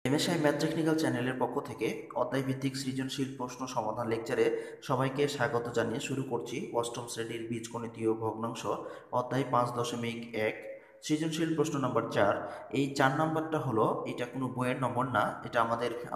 MSI math technical চ্যানেলের পক্ষ থেকে অধ্যায়ভিত্তিক সৃজনশীল প্রশ্ন সমাধান লেকচারে সবাইকে স্বাগত জানিয়ে শুরু করছি অষ্টম শ্রেণীর বীজগণিতীয় ভগ্নাংশ অধ্যায় 5.1 সৃজনশীল প্রশ্ন নম্বর 4। এই 4 নম্বরটা হলো এটা কোনো বইয়ের নম্বর না, এটা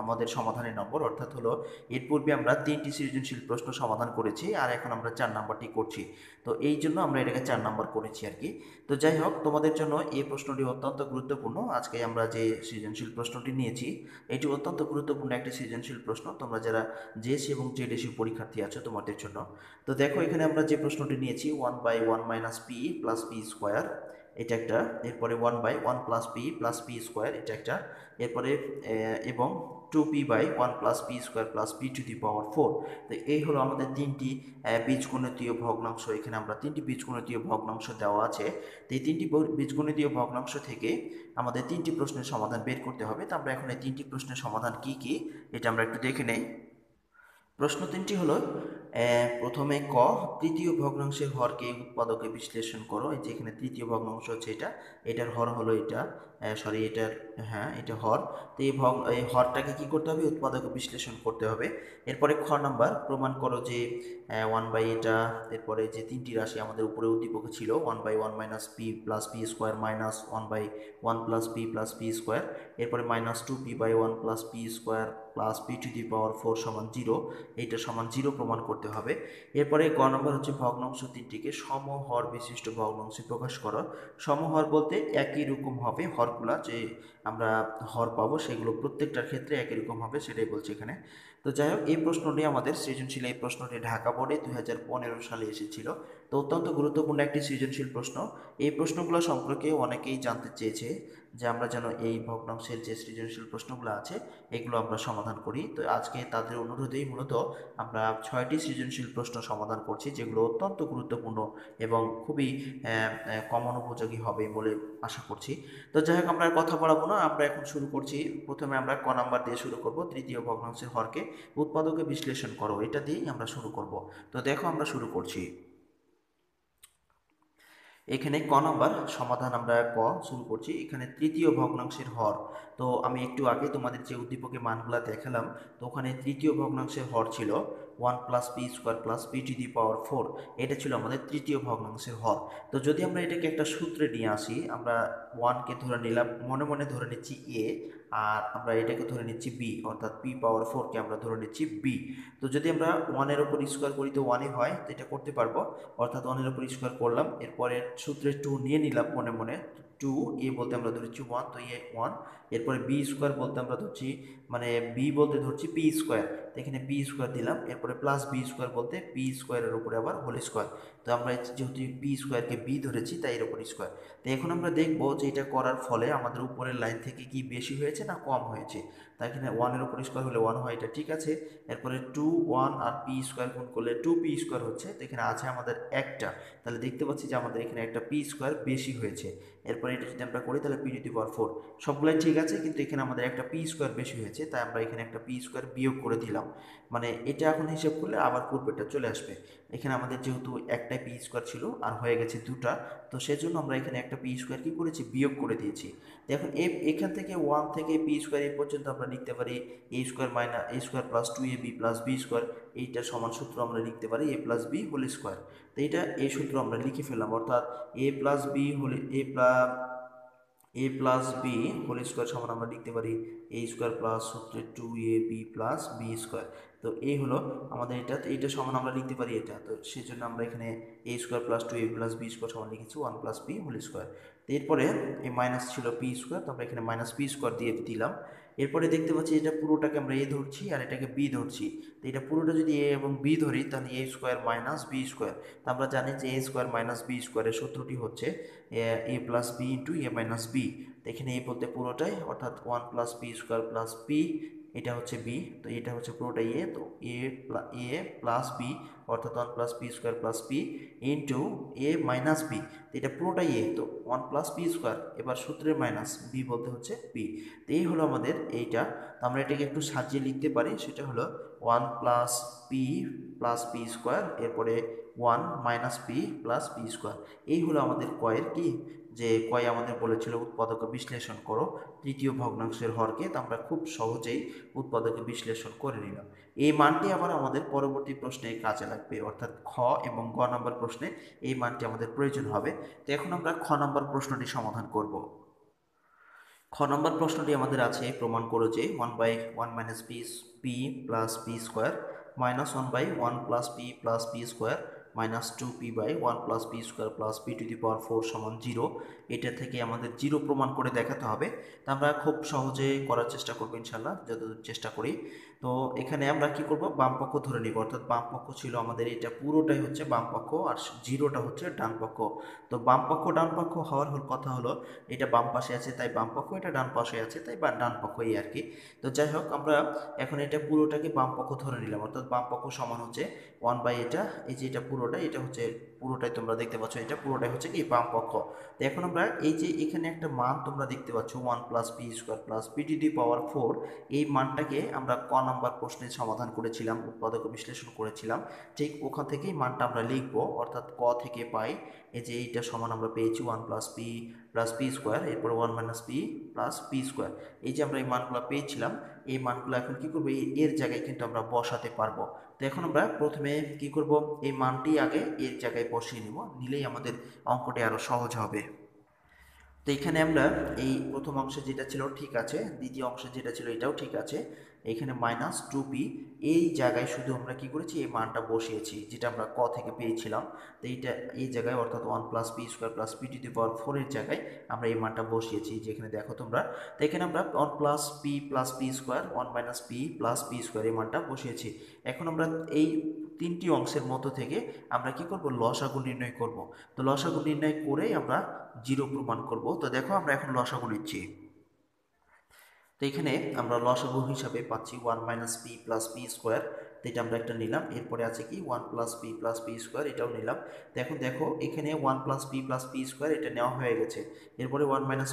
আমাদের সমাধানের নম্বর, অর্থাৎ হলো এর পূর্বে আমরা 3টি সৃজনশীল প্রশ্ন সমাধান করেছি আর এখন আমরা 4 নম্বরটি করছি। তো এই জন্য আমরা এটাকে 4 নম্বর করেছি আর কি। তো যাই হোক, তোমাদের জন্য এই প্রশ্নটি অত্যন্ত গুরুত্বপূর্ণ। আজকে আমরা যে সৃজনশীল প্রশ্নটি নিয়েছি এটি অত্যন্ত গুরুত্বপূর্ণ একটি সৃজনশীল প্রশ্ন, তোমরা যারা জেএসসি এবং জেডিএসসি পরীক্ষার্থী আছো তোমাদের জন্য। তো দেখো, এখানে আমরা যে প্রশ্নটি নিয়েছি 1/1 - p + p স্কোয়ার, এটা একটা। এরপরে 1/1 + p + p স্কোয়ার, এটা একটা। এরপরে এবং 2p/1 + p² + p⁴। তো এই হলো আমাদের তিনটি বীজগণিতীয় ভগ্নাংশ। এখানে আমরা তিনটি বীজগণিতীয় ভগ্নাংশ দেওয়া আছে। তো এই তিনটি বীজগণিতীয় ভগ্নাংশ থেকে আমাদের তিনটি প্রশ্নের সমাধান বের করতে হবে। তো আমরা এখন এই তিনটি প্রশ্নের সমাধান কি কি এটা আমরা একটু দেখে নেই। প্রশ্ন তিনটি হলো, প্রথমে ক, তৃতীয় ভগ্নাংশের হরকে উৎপাদকে বিশ্লেষণ করো। এই যে এখানে তৃতীয় ভগ্নাংশ হচ্ছে এটা, এটার হর হলো এটা, সরি এটার, হ্যাঁ এটা হর। তো এই হরটাকে কি করতে হবে, উৎপাদকে বিশ্লেষণ করতে হবে। এরপরে খ নাম্বার, প্রমাণ করো যে 1 বাই এটা, এরপরে যে তিনটি রাশি আমাদের উপরে উদ্দীপকে ছিল 1/1 - p + p² - 1/1 + p + p², এরপরে -2p/1 + p² + p⁴ সমান 0, এইটা সমান 0 প্রমাণ করতে হবে। এরপরে গ নম্বর হচ্ছে ভগ্নাংশ তিনটিকে সমহর বিশিষ্ট ভগ্নাংশে প্রকাশ করো। সমহর বলতে একই রকম হবে, হরগুলা যে আমরা হর পাবো সেগুলো প্রত্যেকটার ক্ষেত্রে একই রকম হবে, সেটাই বলছে এখানে। তো যাই হোক, এই প্রশ্নটি আমাদের সৃজনশীল, এই প্রশ্নটি ঢাকা বোর্ডে 2015 সালে এসেছিল। তো অত্যন্ত গুরুত্বপূর্ণ একটি সৃজনশীল প্রশ্ন। এই প্রশ্নগুলো সম্পর্কে অনেকেই জানতে চেয়েছে যে আমরা যেন এই ভগ্নাংশের যে সৃজনশীল প্রশ্নগুলো আছে এগুলো আমরা সমাধান করি। তো আজকে তাদের অনুরোধেই মূলত আমরা 6টি সৃজনশীল প্রশ্ন সমাধান করছি, যেগুলো অত্যন্ত গুরুত্বপূর্ণ এবং খুবই কমন উপযোগী হবে বলে আশা করছি। তো যাই হোক, আমরা আর কথা বাড়াবো না, আমরা এখন শুরু করছি। প্রথমে আমরা ক নাম্বার দিয়ে শুরু করব, তৃতীয় ভগ্নাংশের হরকে উৎপাদকে বিশ্লেষণ করো, এটা দিয়েই আমরা শুরু করব। তো দেখো, আমরা শুরু করছি। এখানে ক নাম্বার সমাধান আমরা শুরু করছি। এখানে তৃতীয় ভগ্নাংশের হর, তো আমি একটু আগে তোমাদের যে উদ্দীপকে মানগুলা দেখালাম, তো ওখানে তৃতীয় ভগ্নাংশের হর ছিল 1 + p² + p⁴, এটা ছিল আমাদের তৃতীয় ভগ্নাংশের হর। তো যদি আমরা এটাকে একটা সূত্রে নিয়ে আসি, আমরা 1কে ধরে নিলাম, মনে মনে ধরে নিচ্ছি a, আর আমরা এটাকে ধরে নিচ্ছি b, অর্থাৎ p⁴কে আমরা ধরে নিচ্ছি b। তো যদি আমরা 1-এর উপর স্কোয়ার করি তো 1-ই হয়, তো এটা করতে পারবো, অর্থাৎ 1-এর উপর স্কোয়ার করলাম। এরপরে সূত্রে 2 নিয়ে নিলাম মনে মনে, 2 এ বলতে আমরা ধরছি 1, তো এ 1। এরপরে বি স্কোয়ার বলতে আমরা ধরছি, মানে বি বলতে ধরছি p², তো এখানে p² দিলাম। এরপরে প্লাস b² বলতে p² উপরে আবার হোল স্কোয়ার। তো আমরা যেহেতু p²কে b ধরেছি তাই এর উপর স্কোয়ার। তো এখন আমরা দেখবো যে এটা করার ফলে আমাদের উপরের লাইন থেকে কি বেশি হয়েছে না কম হয়েছে। তাই এখানে 1-এর উপর স্কোয়ার হলে 1 হয়, এটা ঠিক আছে। এরপরে 2, 1 আর p² গুণ করলে 2p² হচ্ছে, তো এখানে আছে আমাদের একটা, তাহলে দেখতে পাচ্ছি যে আমাদের এখানে একটা p² বেশি হয়েছে। এরপরে এটা যদি আমরা করি তাহলে p⁴, সবগুলাই ঠিক আছে, কিন্তু এখানে আমাদের একটা p² বেশি হয়েছে, তাই আমরা এখানে একটা p² বিয়োগ করে দিলাম। মানে এটা এখন হিসেব করলে আবার পূর্বেটা চলে আসবে। এখানে আমাদের যেহেতু একটাই p² ছিল আর হয়ে গেছে দুটা, তো সেজন্য আমরা এখানে একটা p² কি করেছি, বিয়োগ করে দিয়েছি। এখন এখান থেকে 1 থেকে p² এই পর্যন্ত আমরা লিখতে পারি a² + 2ab + b², এইটা সমান সূত্র আমরা লিখতে পারি a + b হোল স্কোয়ার। তো এইটা এই সূত্র আমরা লিখে ফেললাম, অর্থাৎ a + b whole a+b whole square সমান আমরা লিখতে পারি a² প্লাস সূত্রে 2ab + b²। তো এই হলো আমাদের এটা, তো এইটা সমান আমরা লিখতে পারি এটা, তো সেই জন্য আমরা এখানে a² + 2ab + b² সমান লিখেছি 1 + p হোল স্কোয়ার। তো এরপরে এই মাইনাস ছিল p², তো আমরা এখানে -p² দিয়ে দিলাম। এরপরে দেখতে পাচ্ছি এটা পুরোটাকে আমরা a ধরছি আর এটাকে b ধরছি। তো এটা পুরোটা যদি a এবং b ধরি তাহলে a² - b²। তো আমরা জানি যে a² - b² এর সূত্রটি হচ্ছে a + b × a - b। তো এখানে a বলতে পুরোটাই, অর্থাৎ 1 + p² + p, এটা হচ্ছে b, তো এটা হচ্ছে পুরোটাই a, তো a + b অর্থাৎ 1 + p² + p into a - b, তো এটা পুরোটাই a, তো 1 + p², এবার সূত্রের মাইনাস b বলতে হচ্ছে b। তো এই হলো আমাদের এইটা। তো আমরা এটাকে একটু সাজিয়ে লিখতে পারি, সেটা হলো 1 + p + p², এরপরে 1 - p + p²। এই হলো আমাদের কয়ের কি যে কয় আমাদের বলেছিল উৎপাদকে বিশ্লেষণ করো তৃতীয় ভগ্নাংশের হরকে, তো আমরা খুব সহজেই উৎপাদকে বিশ্লেষণ করে নিলাম। এই মানটি আবার আমাদের পরবর্তী প্রশ্নে কাজে লাগবে, অর্থাৎ খ এবং গ নম্বর প্রশ্নে এই মানটি আমাদের প্রয়োজন হবে। তো এখন আমরা খ নম্বর প্রশ্নটি সমাধান করব। খ নম্বর প্রশ্নটি আমাদের আছে, প্রমাণ করো যে 1/1 minus P plus P square minus 1/1 plus P square minus 2p/1 plus P square plus p⁴ সমান 0। এটা থেকে আমাদের 0 প্রমাণ করে দেখাতে হবে। তা আমরা খুব সহজে করার চেষ্টা করবো ইনশাল্লাহ, যতদূর চেষ্টা করি। তো এখানে আমরা কি করব, বাম পক্ষ ধরে নিব, অর্থাৎ বাম পক্ষ ছিল আমাদের এটা পুরোটাই হচ্ছে বাম পক্ষ আর 0টা হচ্ছে ডান পক্ষ। তো বাম পক্ষ ডান পক্ষ হওয়ার কথা হলো এটা বাম পাশে আছে তাই বাম পক্ষ, এটা ডান পাশে আছে তাই ডান পক্ষ, এই আর কি। তো যাই হোক, আমরা এখন এটা পুরোটাকে বাম পক্ষ ধরে নিলাম, অর্থাৎ বাম পক্ষ সমান হচ্ছে 1/, এটা এই যে এটা পুরোটাই, এটা হচ্ছে পুরোটাই তোমরা দেখতে পাচ্ছ, এটা পুরোটাই হচ্ছে কি বাম পক্ষ। তো এখন আমরা এই যে এখানে একটা মান তোমরা দেখতে পাচ্ছ 1 plus P square plus p⁴, এই মানটাকে আমরা ক নাম্বার প্রশ্নে সমাধান করেছিলাম, উৎপাদক বিশ্লেষণ করেছিলাম, ঠিক ওখান থেকেই মানটা আমরা লিখবো, অর্থাৎ ক থেকে পাই এই যে এইটা সমান আমরা পেয়েছি 1 প্লাস পি স্কোয়ার, এরপর 1 minus P plus P square. এই যে আমরা এই মানগুলো পেয়েছিলাম, এই মানগুলো এখন কি করবো, এর জায়গায় কিন্তু আমরা বসাতে পারবো। তো এখন আমরা প্রথমে কি করব, এই মানটি আগে এর জায়গায় বসিয়ে নিব, নিলেই আমাদের অঙ্কটি আরো সহজ হবে। তো এখানে আমরা এই প্রথম অংশে যেটা ছিল ঠিক আছে, দ্বিতীয় অংশে যেটা ছিল এটাও ঠিক আছে। এখানে -2p, এই জায়গায় শুধু আমরা কি করেছি, এই মানটা বসিয়েছি যেটা আমরা ক থেকে পেয়েছিলাম। তো এইটা এই জায়গায়, অর্থাৎ 1 plus P square plus p⁴ এর জায়গায় আমরা এই মানটা বসিয়েছি, যেখানে দেখো তোমরা। তো এখানে আমরা 1 plus P square 1 minus P plus P square এই মানটা বসিয়েছি। এখন আমরা এই তিনটি অংশের মধ্য থেকে আমরা কি করব, লসাগু নির্ণয় করব। তো লসাগু নির্ণয় করে আমরা 0 প্রমাণ করব। তো দেখো আমরা এখন লসাগু নিচ্ছি। তো এখানে আমরা লসাগু হিসাবে পাচ্ছি 1 minus P plus P square, তো এটা আমরা একটা নিলাম। এরপরে আছে কি 1 প্লাস পি স্কোয়ার, এটাও নিলাম। তো এখন দেখো এখানে 1 প্লাস পি স্কোয়ার এটা নেওয়া হয়ে গেছে। এরপরে 1 মাইনাস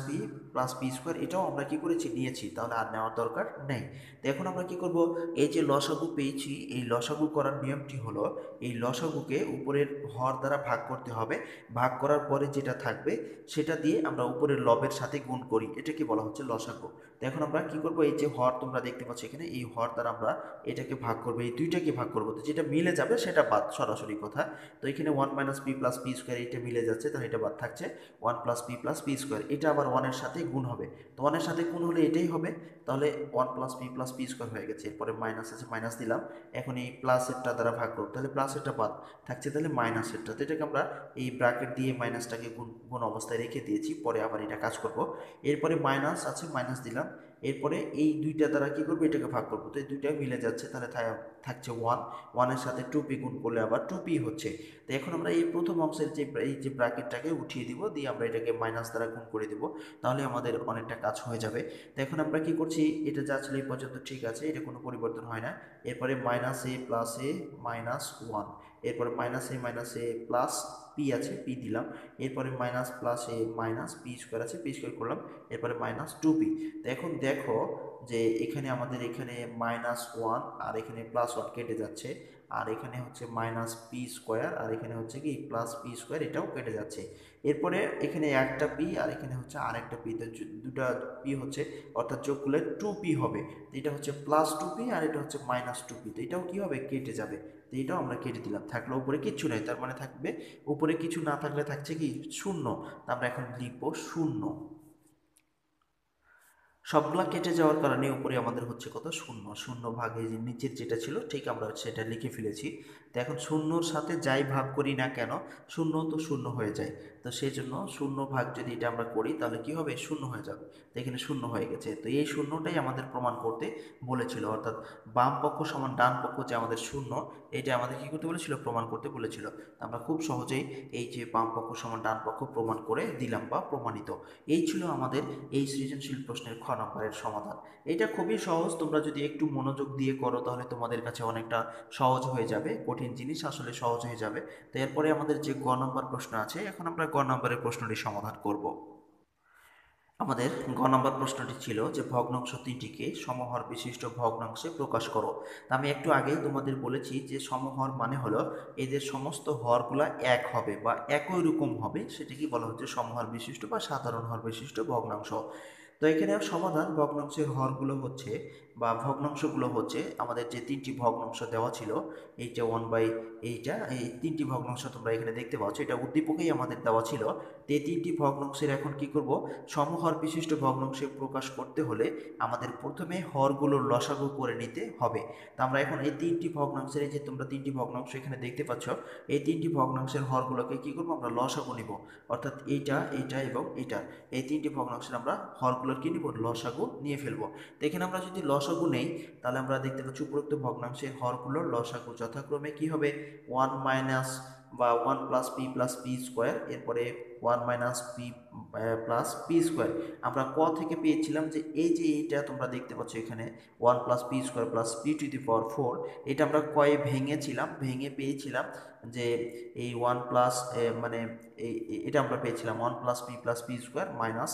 পি স্কোয়ার এটাও আমরা কি করেছি, নিয়েছি, তাহলে আর নেওয়ার দরকার নেই। তো এখন আমরা কি করব, এই যে লসাগু পেয়েছি, এই লসাগু করার নিয়মটি হলো এই লসাগুকে উপরের হর দ্বারা ভাগ করতে হবে। ভাগ করার পরে যেটা থাকবে সেটা দিয়ে আমরা উপরের লবের সাথে গুণ করি, এটাকে বলা হচ্ছে লসাগু। তো এখন আমরা কি করব, এই যে হর তোমরা দেখতে পাচ্ছ এখানে, এই হর দ্বারা আমরা এটাকে ভাগ করবো, এই দুইটাকে ভাগ করবো, তো যেটা মিলে যাবে সেটা বাদ, সরাসরি কথা। তো এখানে 1 minus P plus P square এটা মিলে যাচ্ছে, তাহলে এটা বাদ থাকছে 1 প্লাস পি স্কোয়ার, এটা আবার 1 এর সাথে গুণ হবে। তো 1 এর সাথে গুণ হলে এটাই হবে, তাহলে 1 প্লাস পি স্কোয়ার হয়ে গেছে। এরপরে মাইনাস আছে, মাইনাস দিলাম। এখন এই প্লাসেরটা দ্বারা ভাগ করব, তাহলে প্লাসেরটা বাদ থাকছে, তাহলে মাইনাসেরটা। তো এটাকে আমরা এই ব্র্যাকেট দিয়ে মাইনাসটাকে গুণ অবস্থায় রেখে দিয়েছি, পরে আবার এটা কাজ করব। এরপরে মাইনাস আছে, মাইনাস দিলাম। এরপরে এই দুইটা দ্বারা কি করবো, এটাকে ভাগ করবো, তো এই দুইটা মিলে যাচ্ছে, তাহলে থাকছে 1, 1 এর সাথে 2p গুণ করলে আবার 2p হচ্ছে। তো এখন আমরা এই প্রথম অংশের যে এই যে ব্র্যাকেটটাকে উঠিয়ে দিব, দিয়ে আমরা এটাকে মাইনাস দ্বারা গুণ করে দিব, তাহলে আমাদের অনেকটা কাজ হয়ে যাবে। তো এখন আমরা কি করছি, এটা যা ছিল এই পর্যন্ত ঠিক আছে, এটা কোনো পরিবর্তন হয় না। এরপরে -a প্লাস a -1, এরপরে -a প্লাস পি আছে, পি দিলাম। এরপরে মাইনাস প্লাস এ মাইনাস পি স্কোয়ার আছে, পি স্কোয়ার করলাম। এরপরে -2p। তো এখন দেখো যে এখানে আমাদের এখানে -1 আর এখানে +1 কেটে যাচ্ছে, আর এখানে হচ্ছে পি স্কোয়ার আর এখানে হচ্ছে কি প্লাস পি স্কোয়ার, এটাও কেটে যাচ্ছে। এরপরে এখানে একটা পি আর এখানে হচ্ছে আর একটা পি, তো দুটা পি হচ্ছে, অর্থাৎ যোগ করলে 2p হবে। তো এটা হচ্ছে +2p আর এটা হচ্ছে -2p, তো এটাও কি হবে, কেটে যাবে। তো এটাও আমরা কেটে দিলাম, থাকলো উপরে কিচ্ছু নেই, তার মানে থাকবে উপরে কিছু না থাকলে থাকছে কি 0। তো আমরা এখন লিখবো 0। সবগুলা কেটে যাওয়ার কারণে উপরে আমাদের হচ্ছে কত, 0। 0 ভাগে যে নিচের যেটা ছিল ঠিক আমরা সেটা লিখে ফেলেছি। তো এখন 0-র সাথে যাই ভাগ করি না কেন, 0 তো 0 হয়ে যায়। তো সেই জন্য 0 ভাগ যদি এটা আমরা করি তাহলে কি হবে, 0 হয়ে যাবে। তো এখানে 0 হয়ে গেছে। তো এই 0টাই আমাদের প্রমাণ করতে বলেছিল, অর্থাৎ বাম পক্ষ সমান ডান পক্ষ যে আমাদের 0, এটা আমাদের কি করতে বলেছিল, প্রমাণ করতে বলেছিল। আমরা খুব সহজেই এই যে বাম পক্ষ সমান ডান পক্ষ প্রমাণ করে দিলাম বা প্রমাণিত। এই ছিল আমাদের এই সৃজনশীল প্রশ্নের খ নম্বরের সমাধান। এটা খুবই সহজ, তোমরা যদি একটু মনোযোগ দিয়ে করো তাহলে তোমাদের কাছে অনেকটা সহজ হয়ে যাবে, কঠিন জিনিস আসলে সহজ হয়ে যাবে। তো এরপরে আমাদের যে গ নম্বর প্রশ্ন আছে, এখন আমরা গ নম্বরের প্রশ্নটি সমাধান করব। আমাদের গ নম্বর প্রশ্নটি ছিল যে ভগ্নাংশ তিনটিকে সমহর বিশিষ্ট ভগ্নাংশে প্রকাশ করো। তা আমি একটু আগেই তোমাদের বলেছি যে সমহর মানে হলো এদের সমস্ত হরগুলা এক হবে বা একই রকম হবে, সেটাকে বলা হচ্ছে সমহর বিশিষ্ট বা সাধারণ হর বিশিষ্ট ভগ্নাংশ। তো এখানে সমাধান ভগ্নাংশের হরগুলো হচ্ছে বা ভগ্নাংশগুলো হচ্ছে আমাদের যে তিনটি ভগ্নাংশ দেওয়া ছিল, এইটা 1/, এইটা, এই তিনটি ভগ্নাংশ তোমরা এখানে দেখতে পাচ্ছ, এটা উদ্দীপকেই আমাদের দেওয়া ছিল। তো এই তিনটি ভগ্নাংশের এখন কি করব, সমহর বিশিষ্ট ভগ্নাংশে প্রকাশ করতে হলে আমাদের প্রথমে হরগুলোর লসাগু করে নিতে হবে। তো আমরা এখন এই তিনটি ভগ্নাংশের, এই যে তোমরা তিনটি ভগ্নাংশ এখানে দেখতে পাচ্ছ, এই তিনটি ভগ্নাংশের হরগুলোকে কি করব, আমরা লসাগু নিব। অর্থাৎ এইটা, এইটা এবং এইটা, এই তিনটি ভগ্নাংশের আমরা হরগুলোর কি নিব, লসাগু নিয়ে ফেলবো। তো এখানে আমরা যদি লসাগু নেই, তাহলে আমরা দেখতে পাচ্ছি উপরোক্ত ভগ্নাংশের হরগুলোর লসাগু যথাক্রমে কি হবে, 1 মাইনাস বা 1 plus P plus P square, এরপরে 1 minus P plus P square. আমরা ক থেকে পেয়েছিলাম যে এই যে এইটা তোমরা দেখতে পাচ্ছ এখানে 1 plus P square plus P to the power 4, এটা আমরা কয়ে ভেঙেছিলাম, ভেঙে পেয়েছিলাম যে এই 1 প্লাস মানে এটা আমরা পেয়েছিলাম 1 প্লাস পি স্কোয়ার মাইনাস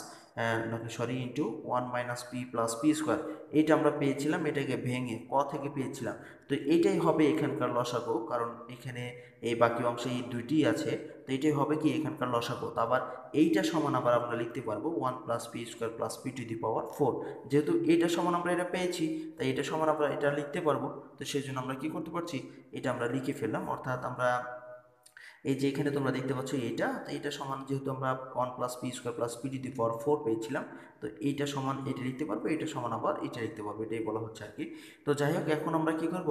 নাকি sorry into 1 minus P plus P square, এইটা আমরা পেয়েছিলাম, এটাকে ভেঙে ক থেকে পেয়েছিলাম। তো এইটাই হবে এখানকার লসাগু, কারণ এখানে এই বাকি অংশে এই দুইটি আছে, তো এটাই হবে কি এখানকার লসাগু। তো আবার এইটা সমান আবার আমরা লিখতে পারবো 1 plus P square plus P to the power 4, যেহেতু এইটা সমান আমরা এটা পেয়েছি, তাই এটা সমান আমরা এটা লিখতে পারবো। তো সেই জন্য আমরা কি করতে পারছি, এটা আমরা লিখে ফেললাম। অর্থাৎ আমরা এই যে এখানে তোমরা দেখতে পাচ্ছ এইটা, তো এইটা সমান যেহেতু আমরা 1 plus P square plus P to the power 4 পেয়েছিলাম, তো এইটা সমান এটা লিখতে পারবো, এটা সমান আবার এটা লিখতে পারবো, এটাই বলা হচ্ছে আর কি। তো যাই হোক, এখন আমরা কি করব,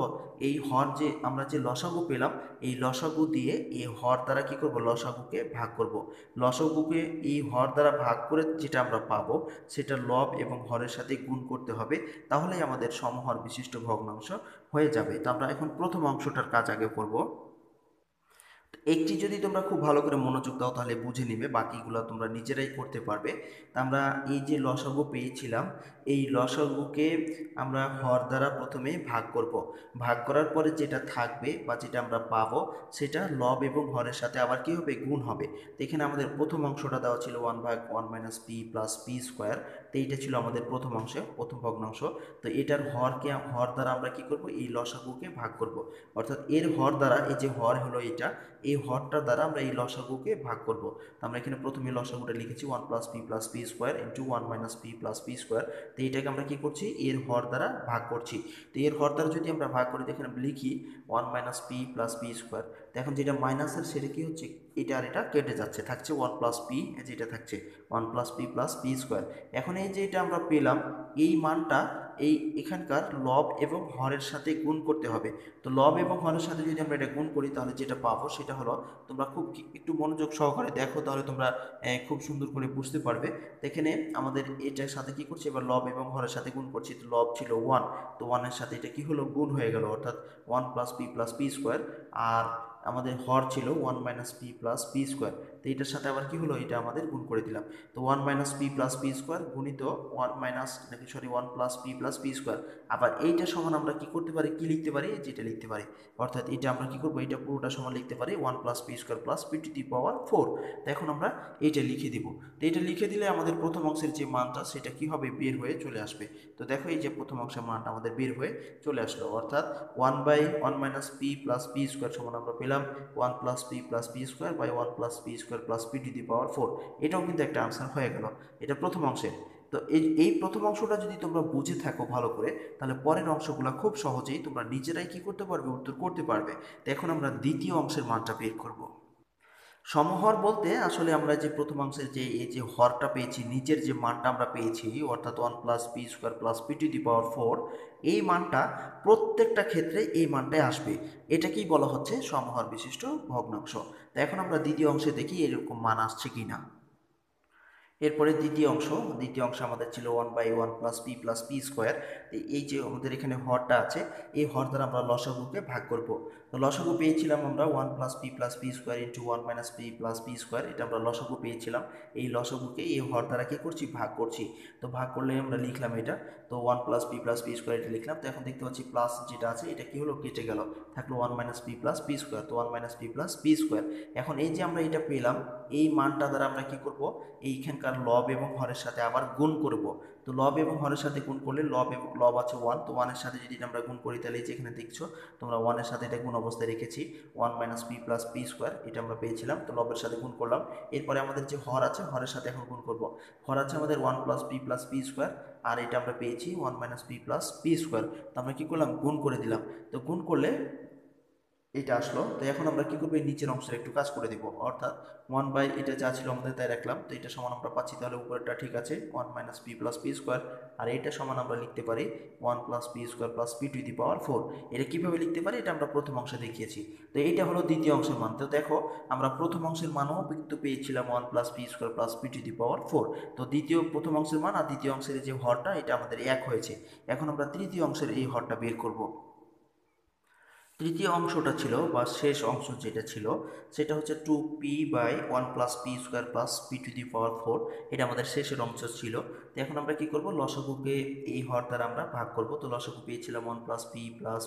এই হর যে আমরা যে লসাগু পেলাম, এই লসাগু দিয়ে এই হর দ্বারা কি করব, লসাগুকে ভাগ করব। লসাগুকে এই হর দ্বারা ভাগ করে যেটা আমরা পাবো, সেটা লব এবং হরের সাথে গুণ করতে হবে, তাহলেই আমাদের সমহর বিশিষ্ট ভগ্নাংশ হয়ে যাবে। তো আমরা এখন প্রথম অংশটার কাজ আগে করব। একটি যদি তোমরা খুব ভালো করে মনোযোগ দাও তাহলে বুঝে নিবে, বাকিগুলো তোমরা নিজেরাই করতে পারবে। তা আমরা এই যে লসাগু পেয়েছিলাম, এই লসাগুকে আমরা হর দ্বারা প্রথমে ভাগ করব। ভাগ করার পরে যেটা থাকবে বা যেটা আমরা পাবো, সেটা লব এবং হরের সাথে আবার কি হবে, গুণ হবে। তো এখানে আমাদের প্রথম অংশটা দেওয়া ছিল 1/1 minus P plus P square, তো এইটা ছিল আমাদের প্রথম অংশে প্রথম ভগ্নাংশ। তো এটার হর দ্বারা আমরা কি করব, এই লসাগুকে ভাগ করব। অর্থাৎ এর হর দ্বারা, এই যে হর হলো এটা, এই হরটার দ্বারা আমরা এই লসাগুকে ভাগ করব। তো আমরা এখানে প্রথমে লসাগুটা লিখেছি 1 plus P square into 1 minus P plus P square. তো এইটাকে আমরা কি করছি, এর হর দ্বারা ভাগ করছি। তো এর হর দ্বারা যদি আমরা ভাগ করি, এখানে লিখি 1 minus P plus P square. তো এখন যেটা মাইনাসের সেটা কি হচ্ছে, এটা আর এটা কেটে যাচ্ছে, থাকছে 1 প্লাস পি, যেটা থাকছে 1 plus P plus P square. এখন এই যে এটা আমরা পেলাম, এই মানটা এই এখানকার লব এবং হরের সাথে গুণ করতে হবে। তো লব এবং হরের সাথে যদি আমরা এটা গুণ করি, তাহলে যেটা পাবো সেটা হলো, তোমরা খুব একটু মনোযোগ সহকারে দেখো, তাহলে তোমরা খুব সুন্দর করে বুঝতে পারবে। এখানে আমাদের এটার সাথে কি করছি, এবার লব এবং হরের সাথে গুণ করছি। তো লব ছিল 1, তো 1-এর সাথে এটা কি হলো, গুণ হয়ে গেল, অর্থাৎ 1 প্লাস পি স্কোয়ার। আর আমাদের হর ছিল 1 minus P plus P square, তো এটার সাথে আবার কি হলো, এটা আমাদের গুণ করে দিলাম। তো 1 minus P plus P square গুণিত 1 মাইনাস নাকি sorry 1 plus P plus P square. আবার এইটা সমান আমরা কি করতে পারি, কি লিখতে পারি, যেটা লিখতে পারি। অর্থাৎ এটা আমরা কি করবো, এটা পুরোটা সমান লিখতে পারি 1 plus P square plus P to the power 4। তো এখন আমরা এইটা লিখে দিব। তো এটা লিখে দিলে আমাদের প্রথম অংশের যে মানটা সেটা কি হবে, বের হয়ে চলে আসবে। তো দেখো এই যে প্রথম অংশের মানটা আমাদের বের হয়ে চলে আসলো, অর্থাৎ 1/1 minus P plus P square সমান আমরা পেলাম 1 plus P plus P square by 1 plus P square plus P to the power 4। এটাও কিন্তু একটা আনসার হয়ে গেল, এটা প্রথম অংশের। তো এই প্রথম অংশটা যদি তোমরা বুঝে থাকো ভালো করে, তাহলে পরের অংশগুলো খুব সহজেই তোমরা নিজেরাই কি করতে পারবে, উত্তর করতে পারবে। তো এখন আমরা দ্বিতীয় অংশের মানটা বের করব। সমহর বলতে আসলে আমরা যে প্রথম অংশের যে এই যে হরটা পেয়েছি, নিচের যে মানটা আমরা পেয়েছি, অর্থাৎ 1 plus P square plus P to the power 4, এই মানটা প্রত্যেকটা ক্ষেত্রে এই মানটাই আসবে। এটাকেই বলা হচ্ছে সমহর বিশিষ্ট ভগ্নাংশ। তো এখন আমরা দ্বিতীয় অংশে দেখি এরকম মান আসছে কিনা। এরপরে দ্বিতীয় অংশ আমাদের ছিল 1/1 প্লাস পি স্কোয়ার। এই যে আমাদের এখানে হরটা আছে, এই হর দ্বারা আমরা লসাগুকে ভাগ করব। তো লসাগু পেয়েছিলাম আমরা 1 plus P square into 1 minus P plus P square, এটা আমরা লসাগু পেয়েছিলাম। এই লসাগুকে এই হর দ্বারা কী করছি, ভাগ করছি। তো ভাগ করলে আমরা লিখলাম এটা, তো 1 প্লাস পি স্কোয়ার এটা লিখলাম। তো এখন দেখতে পাচ্ছি প্লাস যেটা আছে এটা কি হলো, কেটে গেল, থাকলো 1 মাইনাস পি স্কোয়ার। তো 1 মাইনাস পি স্কোয়ার। এখন এই যে আমরা এটা পেলাম, এই মানটা দ্বারা আমরা কি করব, এইখানকার লব এবং হরের সাথে আবার গুণ করব। তো লব এবং হরের সাথে গুণ করলে লব আছে 1, তো 1 এর সাথে যদি আমরা গুণ করি তাহলে যেখানে দেখছো তোমরা 1 এর সাথে এটা গুণ অবস্থায় রেখেছি, 1 minus P plus P square, এটা আমরা পেয়েছিলাম। তো লবের সাথে গুণ করলাম। এরপরে আমাদের যে হর আছে হরের সাথে এখন গুণ করব। হর আছে আমাদের 1 প্লাস পি স্কোয়ার, আর এটা আমরা পেয়েছি 1 minus P plus P square. তো আমরা কী করলাম, গুণ করে দিলাম। তো গুণ করলে এটা আসলো। তো এখন আমরা কি করবো, এই নিচের অংশের একটু কাজ করে দিব, অর্থাৎ 1 বাই এটা যা ছিল আমাদের তাই রাখলাম। তো এটা সমান আমরা পাচ্ছি, তাহলে উপরেরটা ঠিক আছে 1 minus P plus P square, আর এটা সমান আমরা লিখতে পারি 1 plus P square plus P to the power 4। এটা কীভাবে লিখতে পারি এটা আমরা প্রথম অংশে দেখিয়েছি। তো এইটা হলো দ্বিতীয় অংশের মান। তো দেখো আমরা প্রথম অংশের মানও কিন্তু পেয়েছিলাম 1 plus P square plus P to the power 4। তো প্রথম অংশের মান আর দ্বিতীয় অংশের যে হরটা এটা আমাদের এক হয়েছে। এখন আমরা তৃতীয় অংশের এই হরটা বের করব। তৃতীয় অংশটা ছিল বা শেষ অংশ যেটা ছিল সেটা হচ্ছে 2p by 1 plus P square plus P to the power 4। এটা আমাদের শেষের অংশ ছিল। তো এখন আমরা কি করব, লসাগুকে এই হর দ্বারা আমরা ভাগ করব। তো লসাগু পেয়েছিলাম 1 প্লাস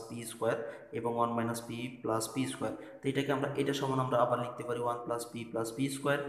পি স্কোয়ার এবং 1 minus P plus P square. তো এটাকে আমরা এটা সমান আমরা আবার লিখতে পারি 1 plus P square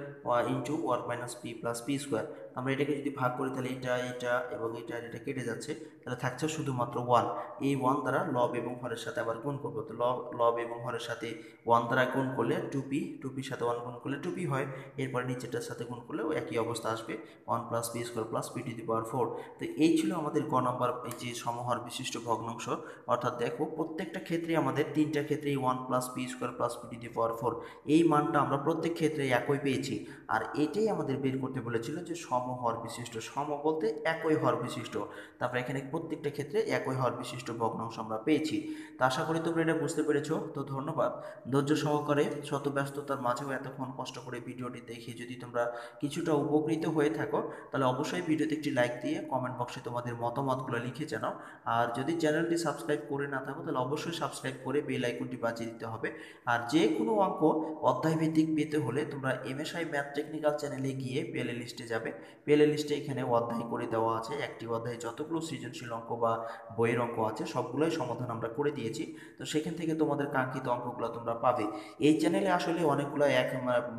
into 1 minus P plus P square. আমরা এটাকে যদি ভাগ করি তাহলে এটা এবং এটা কেটে যাচ্ছে, তাহলে থাকছে শুধুমাত্র 1। এই 1 দ্বারা লব এবং হরের সাথে আবার গুণ করবো। তো লব এবং হরের সাথে 1 দ্বারা গুণ করলে 2p সাথে 1 গুণ করলে 2p হয়। এরপরে নিচেরটার সাথে গুণ করলেও একই অবস্থা আসবে, 1 plus P square plus P to the power 4। তো এই ছিল আমাদের গ নম্বর এই যে সমহর বিশিষ্ট ভগ্নাংশ। অর্থাৎ দেখো প্রত্যেকটা ক্ষেত্রে আমাদের তিনটা ক্ষেত্রেই 1 plus P square plus P to the power 4 এই মানটা আমরা প্রত্যেক ক্ষেত্রে একই পেয়েছি। আর এটাই আমাদের বের করতে বলেছিল যে সমহর বিশিষ্ট, সম বলতে একই হর বিশিষ্ট, তারপরে এখানে প্রত্যেকটা ক্ষেত্রে একই হর বিশিষ্ট ভগ্নাংশ আমরা পেয়েছি। তো আশা করি তোমরা এটা বুঝতে পেরেছো। তো ধন্যবাদ ধৈর্য সহকারে শত ব্যস্ততার মাঝেও এতক্ষণ কষ্ট করে ভিডিওটি দেখে যদি তোমরা কিছুটা উপকৃত হয়ে থাকো তাহলে অবশ্যই ভিডিওতে একটি লাইক দিয়ে কমেন্ট বক্সে তোমাদের মতামতগুলো লিখে জানাও। আর যদি চ্যানেলটি সাবস্ক্রাইব করে না থাকো তাহলে অবশ্যই সাবস্ক্রাইব করে বেল আইকনটি বাজিয়ে দিতে হবে। আর যে কোনো অঙ্ক অধ্যায়ভিত্তিক পেতে হলে তোমরা এমএসআই ম্যাথ টেকনিক্যাল চ্যানেলে গিয়ে প্লে লিস্টে যাবে। প্লে লিস্টে এখানে অধ্যায় করে দেওয়া আছে, একটি অধ্যায়ে যতগুলো সৃজনশীল অঙ্ক বা বইয়ের অঙ্ক আছে সবগুলোই সমাধান আমরা করে দিয়েছি। তো সেখান থেকে তোমাদের কাঙ্ক্ষিত অঙ্কগুলো তোমরা পাবে। এই চ্যানেলে আসলে অনেকগুলো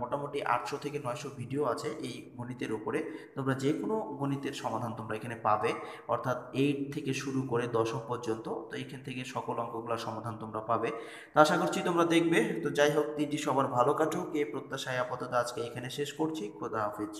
মোটামুটি 800 থেকে 900 ভিডিও আছে এই গণিতের উপরে। তোমরা যে কোনো গণিতের সমাধান তোমরা এখানে পাবে, অর্থাৎ 8 থেকে শুরু করে দশম পর্যন্ত। তো এইখান থেকে সকল অঙ্কগুলোর সমাধান তোমরা পাবে। তো আশা করছি তোমরা দেখবে। তো যাই হোক, দিনটি সবার ভালো কাটুক এই প্রত্যাশায় আপাতত আজকে এখানে শেষ করছি। খোদা হাফিজ।